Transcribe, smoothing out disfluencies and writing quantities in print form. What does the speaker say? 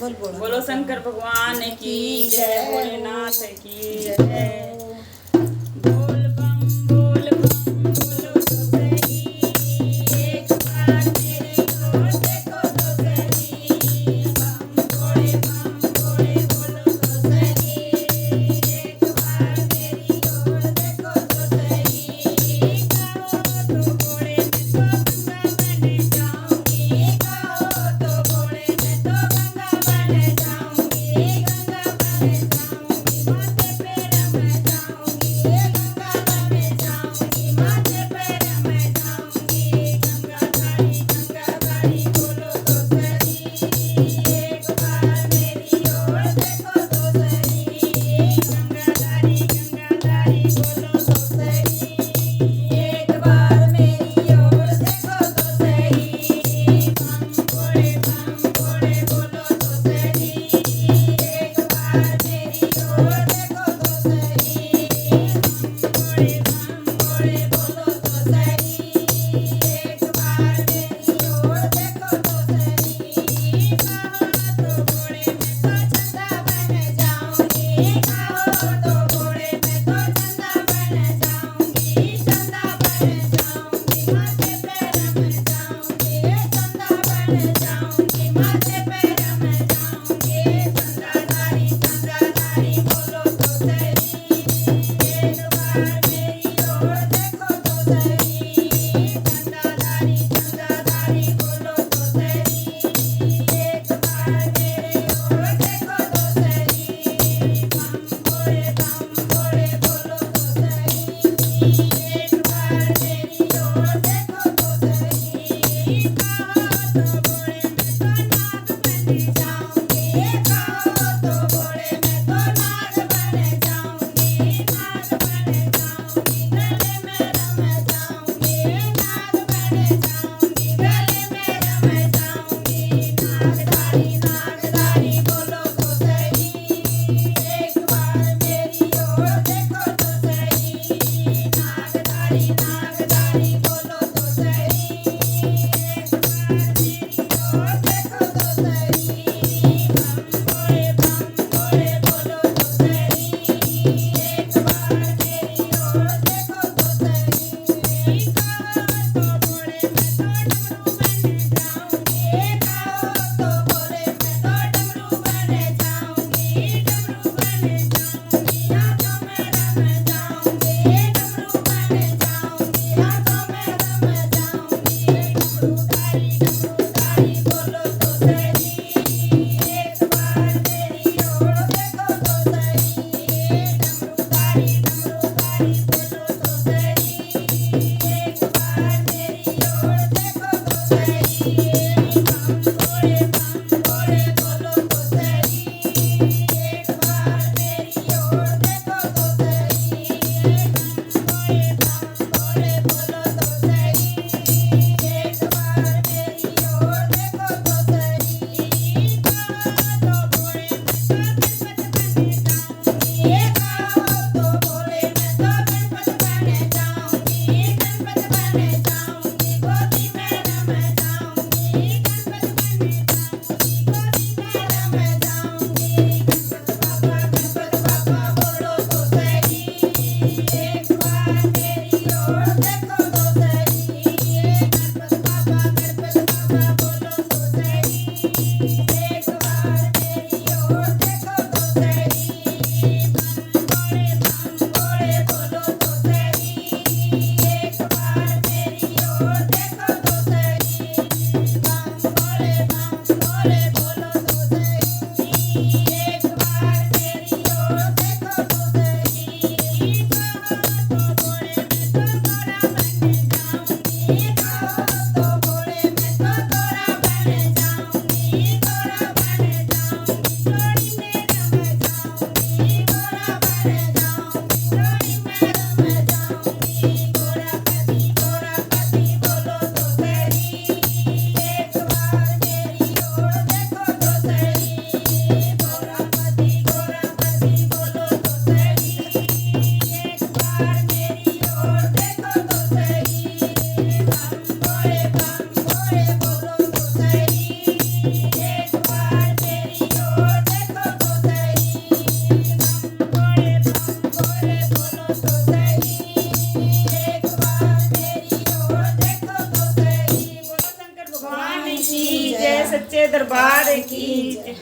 बोल बोल। बोलो शंकर भगवान की जय, भोलेनाथ की जय। बोल बम बोलो तो सही, एक बार मेरी ओर देखो तो सही। बम भोले बोलो तो सही, एक बार मेरी ओर देखो तो सही। कहो तो भोले मैं तो गंगा बन जाऊंगी, कहो तो भोले मैं तो गंगा बन जाऊंगी, गंगा बन जाऊंगी, माथे पे रम जाऊंगी, गंगा बन जाऊंगी, माथे पे रम जाऊंगी। गंगाधारी बोलो तो सही, एक बार मेरी ओर देखो तो सही। गंगाधारी बोलो तो सही, एक बार मेरी ओर देखो तो सही। बम भोले बोलो तो सही, एक बार मेरी ओर देखो तो सही। बम भोले बोलो तो सही, एक बार मेरी ओर देखो तो सही। कहो तो भोले मैं तो चंदा बन जाऊंगी, कहो तो भोले मैं तो चंदा बन जाऊंगी, चंदा बन जाऊंगी, माथे पे रम जाऊंगी, चंदा बन जाऊंगी, माथे पे रम जाऊंगी। चंदाधारी बोलो तो सही, एक बार मेरी ओर देखो तो सही। चंदाधारी बोलो तो सही, एक बार मेरी ओर देखो तो सही। बम भोले बोलो तो सही, एक बार मेरी ओर देखो तो सही। कहो तो भोले मैं तो नाग बन जाऊंगी, कहो तो भोले मैं तो नाग बन जाऊंगी, नाग बन जाऊंगी, गले में रम जाऊंगी, नाग बन जाऊंगी, गले में रम जाऊंगी। नागधारी बोलो तो सही, एक बार मेरी ओर देखो तो सही। नागधारी बोलो तो सही, एक बार मेरी ओर देखो तो सही। बम भोले बोलो तो सही, एक बार मेरी ओर देखो तो सही। कहो तो भोले मैं तो डमरू बन जाऊंगी, कहो तो भोले मैं तो डमरू बन जाऊंगी, डमरू बन जाऊंगी, हाथों में रम जाऊंगी, डमरू बन जाऊंगी, हाथों में रम जाऊंगी। डमरूधारी बोलो तो सही, एक बार मेरी ओर देखो तो सही। डमरूधारी बोलो तो सही, एक बार मेरी ओर देखो तो सही। बम भोले बोलो तो सही, एक बार मेरी ओर देखो तो सही। बम भोले बोलो तो सही, एक बार मेरी ओर देखो तो सही। कहो तो भोले मैं तो गणपत बन जाऊंगी, कहो तो भोले मैं तो गणपत बन जाऊंगी, गणपत बन जाऊंगी, गोदी में रम जाऊंगी, गणपत बन जाऊंगी, गोदी में रम जाऊंगी। गणपत बाबा बोलो तो सही, एक बार मेरी ओर देखो तो सही। गणपत बाबा बोलो तो सही, एक बार मेरी ओर देखो तो सही। बम भोले बोलो तो सही, एक बार मेरी ओर देखो तो सही। बम भोले बोलो तो सही, एक बार मेरी ओर देखो तो सही। कहो तो भोले मैं तो गौरा बन जाऊंगी, कहो तो भोले मैं तो गौरा बन जाऊंगी, गौरा सच्चे दरबार की जय।